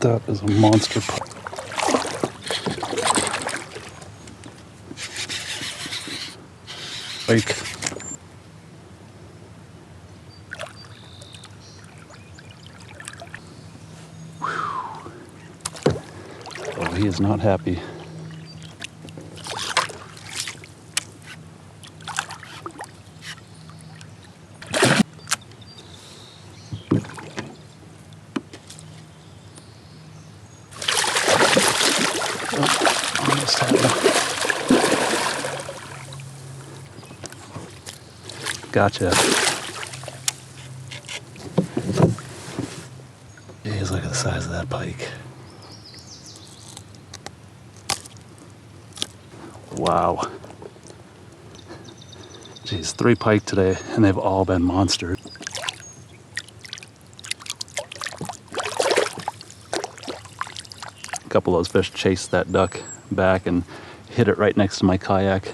That is a monster pike. Oh, he is not happy. Oh, almost had him. Gotcha. Jeez, look at the size of that pike. Wow. Geez, 3 pike today, and they've all been monsters. A couple of those fish chased that duck back and hit it right next to my kayak.